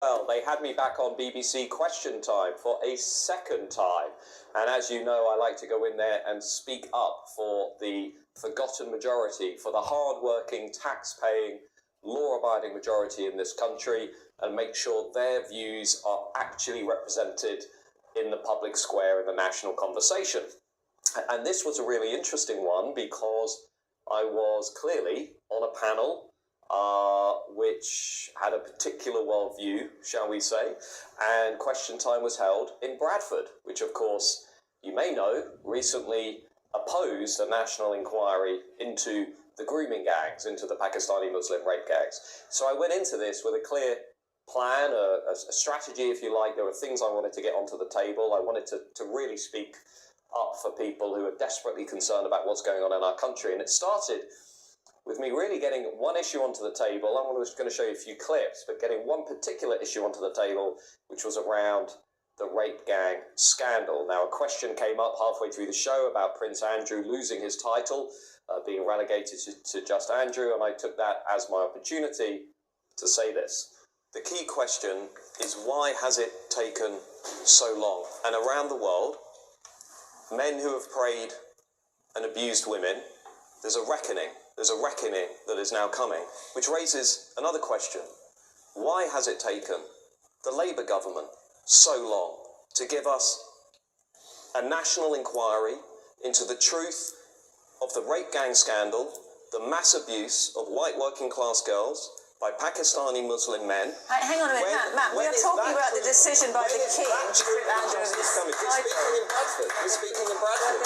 Well, they had me back on BBC Question Time for a second time. And as you know, I like to go in there and speak up for the forgotten majority, for the hard-working, tax-paying, law-abiding majority in this country, and make sure their views are actually represented in the public square in the national conversation. And this was a really interesting one because I was clearly on a panel which had a particular worldview, shall we say, and Question Time was held in Bradford, which of course, you may know, recently opposed a national inquiry into the grooming gangs, into the Pakistani Muslim rape gangs. So I went into this with a clear plan, a strategy, if you like. There were things I wanted to get onto the table. I wanted to really speak up for people who are desperately concerned about what's going on in our country. And it started with me really getting one issue onto the table. I'm just going to show you a few clips, but getting one particular issue onto the table, which was around the rape gang scandal. Now, a question came up halfway through the show about Prince Andrew losing his title, being relegated to just Andrew, and I took that as my opportunity to say this. The key question is, why has it taken so long? And around the world, men who have preyed and abused women, there's a reckoning. There's a reckoning that is now coming, which raises another question. Why has it taken the Labour government so long to give us a national inquiry into the truth of the rape gang scandal, the mass abuse of white working class girls by Pakistani Muslim men? Hang on a minute, Matt. We are talking about the decision by the King to put Andrew in this title. We're speaking in Bradford.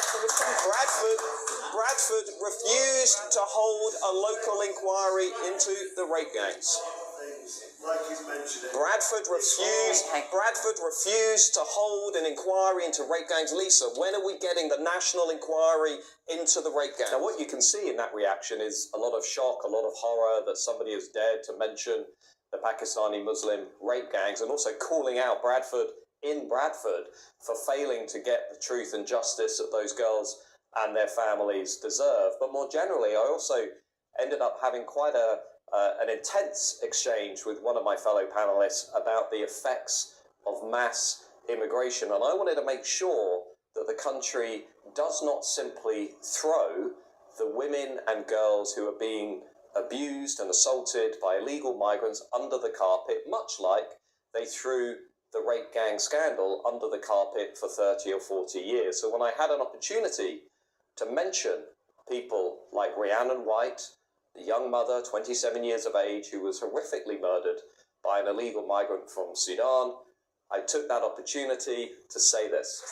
Bradford refused to hold a local inquiry into the rape gangs. Bradford refused to hold an inquiry into rape gangs. Lisa, when are we getting the national inquiry into the rape gangs? Now, what you can see in that reaction is a lot of shock, a lot of horror that somebody has dared to mention the Pakistani Muslim rape gangs, and also calling out Bradford for failing to get the truth and justice that those girls and their families deserve. But more generally, I also ended up having quite an intense exchange with one of my fellow panelists about the effects of mass immigration. And I wanted to make sure that the country does not simply throw the women and girls who are being abused and assaulted by illegal migrants under the carpet, much like they threw the rape gang scandal under the carpet for 30 or 40 years. So when I had an opportunity to mention people like Rhiannon White, the young mother, 27 years of age, who was horrifically murdered by an illegal migrant from Sudan, I took that opportunity to say this.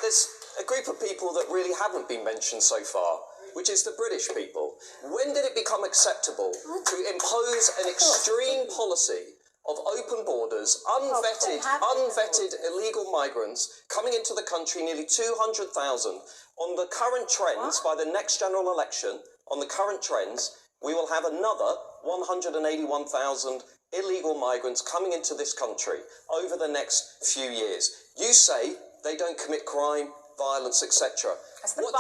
There's a group of people that really haven't been mentioned so far, which is the British people. When did it become acceptable to impose an extreme policy of open borders, unvetted illegal migrants coming into the country, nearly 200,000. On the current trends, by the next general election, on the current trends, we will have another 181,000 illegal migrants coming into this country over the next few years. You say they don't commit crime, violence, etc. What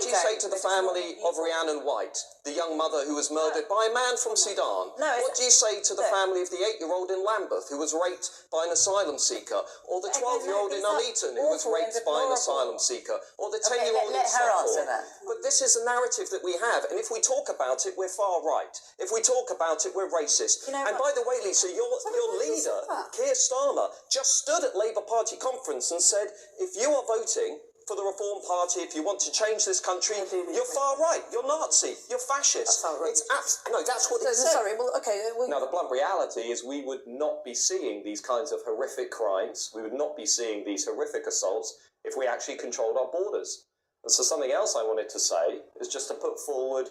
do you say to the family of Rhiannon White, the young mother who was murdered by a man from Sudan? What do you say to the family of the 8-year-old in Lambeth who was raped by an asylum seeker? Or the 12-year-old in Nuneaton who was raped by an asylum seeker? Or the 10-year-old in Stockport? But this is the narrative that we have. And if we talk about it, we're far right. If we talk about it, we're racist. And by the way, Lisa, your leader, Keir Starmer, just stood at Labour Party conference and said, if you are voting for the Reform Party, if you want to change this country, you're far right, you're Nazi, you're fascist. That's what it said. Sorry, well, okay. Now, the blunt reality is we would not be seeing these kinds of horrific crimes, we would not be seeing these horrific assaults if we actually controlled our borders. And so something else I wanted to say is just to put forward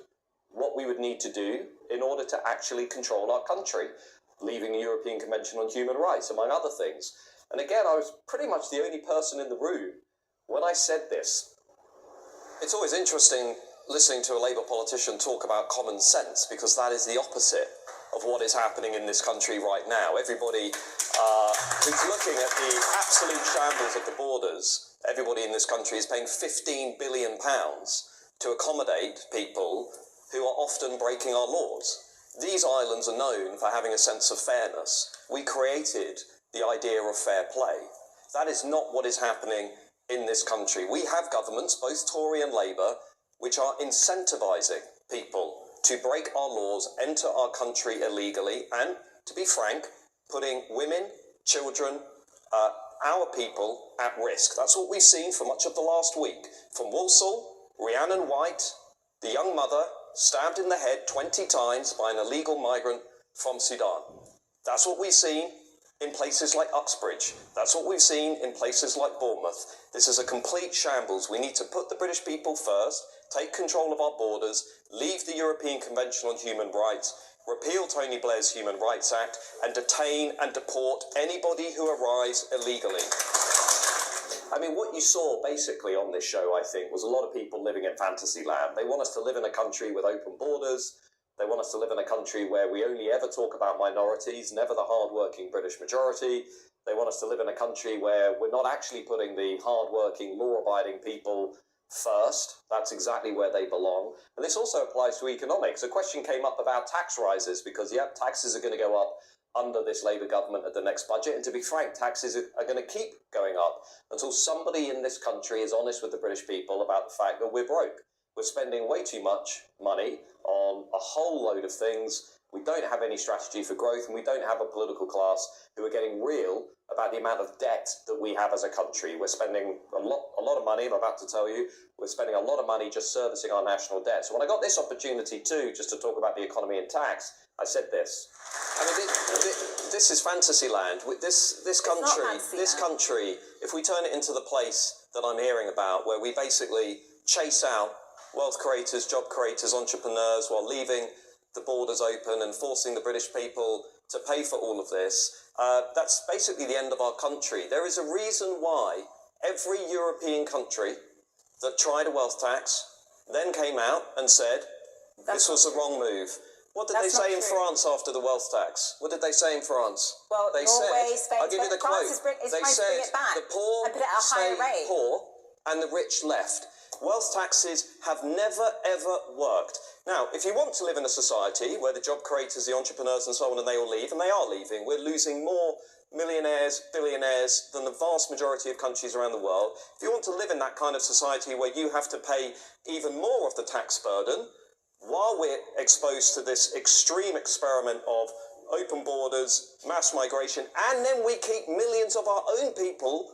what we would need to do in order to actually control our country, leaving the European Convention on Human Rights, among other things. And again, I was pretty much the only person in the room when I said this. It's always interesting listening to a Labour politician talk about common sense, because that is the opposite of what is happening in this country right now. Everybody who's looking at the absolute shambles of the borders, everybody in this country is paying £15 billion to accommodate people who are often breaking our laws. These islands are known for having a sense of fairness. We created the idea of fair play. That is not what is happening in this country. We have governments, both Tory and Labour, which are incentivising people to break our laws, enter our country illegally, and, to be frank, putting women, children, our people at risk. That's what we've seen for much of the last week. From Walsall, Rhiannon White, the young mother stabbed in the head 20 times by an illegal migrant from Sudan. That's what we've seen in places like Uxbridge. That's what we've seen in places like Bournemouth. This is a complete shambles. We need to put the British people first, take control of our borders, leave the European Convention on Human Rights, repeal Tony Blair's Human Rights Act, and detain and deport anybody who arrives illegally. I mean, what you saw basically on this show, I think, was a lot of people living in fantasy land. They want us to live in a country with open borders. They want us to live in a country where we only ever talk about minorities, never the hard-working British majority. They want us to live in a country where we're not actually putting the hard-working, law-abiding people first. That's exactly where they belong. And this also applies to economics. A question came up about tax rises because, yeah, taxes are going to go up under this Labour government at the next budget. And to be frank, taxes are going to keep going up until somebody in this country is honest with the British people about the fact that we're broke. We're spending way too much money on a whole load of things. We don't have any strategy for growth, and we don't have a political class who are getting real about the amount of debt that we have as a country. We're spending a lot of money, I'm about to tell you, we're spending a lot of money just servicing our national debt. So when I got this opportunity too, just to talk about the economy and tax, I said this. I mean, this is fantasy land. This country, if we turn it into the place that I'm hearing about, where we basically chase out wealth creators, job creators, entrepreneurs, while leaving the borders open and forcing the British people to pay for all of this, that's basically the end of our country. There is a reason why every European country that tried a wealth tax then came out and said this was the wrong move. What did they say in France after the wealth tax? What did they say in France? Well, they Norway, said, Spain, I'll give you the quote. They said the poor and put it at a higher stayed rate. poor and the rich left. Wealth taxes have never, ever worked. Now, if you want to live in a society where the job creators, the entrepreneurs and so on, and they all leave, and they are leaving, we're losing more millionaires, billionaires than the vast majority of countries around the world. If you want to live in that kind of society where you have to pay even more of the tax burden, while we're exposed to this extreme experiment of open borders, mass migration, and then we keep millions of our own people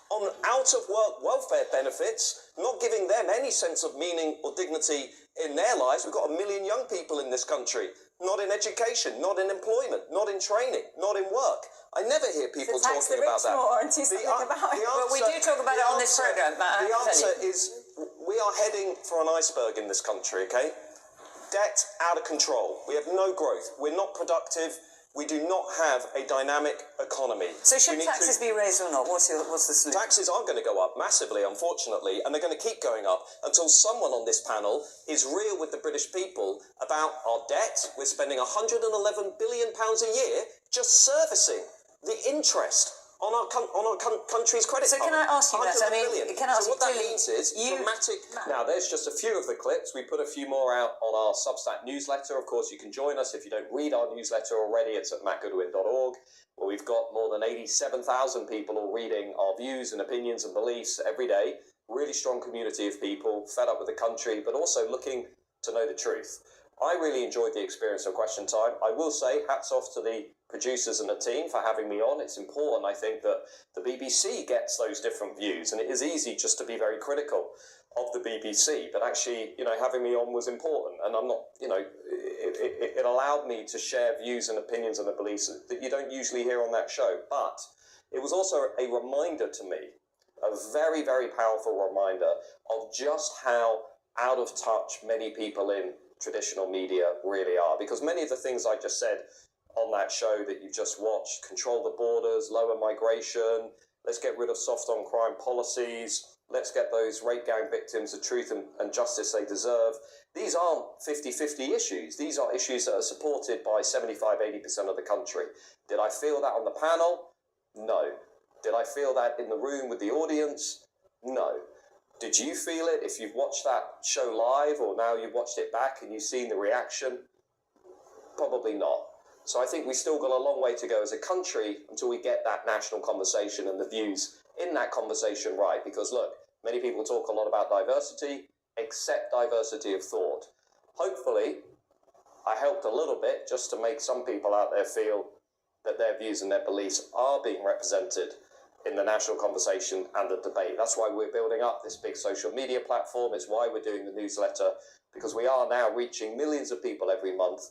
on out-of-work welfare benefits, not giving them any sense of meaning or dignity in their lives. We've got 1 million young people in this country, not in education, not in employment, not in training, not in work. I never hear people talking about that. Well, we do talk about it on this programme. The answer is we are heading for an iceberg in this country, okay? Debt out of control. We have no growth. We're not productive. We do not have a dynamic economy. So should taxes be raised or not? What's the solution? Taxes are going to go up massively, unfortunately, and they're going to keep going up until someone on this panel is real with the British people about our debt. We're spending £111 billion a year just servicing the interest on our country's credit card. So can I ask you that? So what that means is dramatic. Now, there's just a few of the clips. We put a few more out on our Substack newsletter. Of course, you can join us if you don't read our newsletter already. It's at mattgoodwin.org, where we've got more than 87,000 people all reading our views and opinions and beliefs every day. Really strong community of people fed up with the country, but also looking to know the truth. I really enjoyed the experience of Question Time. I will say hats off to the producers and the team for having me on. It's important, I think, that the BBC gets those different views, and it is easy just to be very critical of the BBC, but actually, having me on was important, and I'm not, it allowed me to share views and opinions and the beliefs that you don't usually hear on that show. But it was also a reminder to me, a very, very powerful reminder of just how out of touch many people in traditional media really are, because many of the things I just said on that show that you just watched, control the borders, lower migration, let's get rid of soft on crime policies, let's get those rape gang victims the truth and justice they deserve. These aren't 50-50 issues. These are issues that are supported by 75-80% of the country. Did I feel that on the panel? No. Did I feel that in the room with the audience? No. Did you feel it if you've watched that show live, or now you've watched it back and you've seen the reaction? Probably not. So I think we've still got a long way to go as a country until we get that national conversation and the views in that conversation right. Because look, many people talk a lot about diversity, accept diversity of thought. Hopefully, I helped a little bit just to make some people out there feel that their views and their beliefs are being represented in the national conversation and the debate. That's why we're building up this big social media platform. It's why we're doing the newsletter, because we are now reaching millions of people every month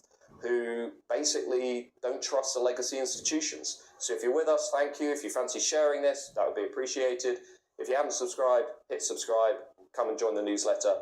who basically don't trust the legacy institutions. So if you're with us, thank you. If you fancy sharing this, that would be appreciated. If you haven't subscribed, hit subscribe, come and join the newsletter.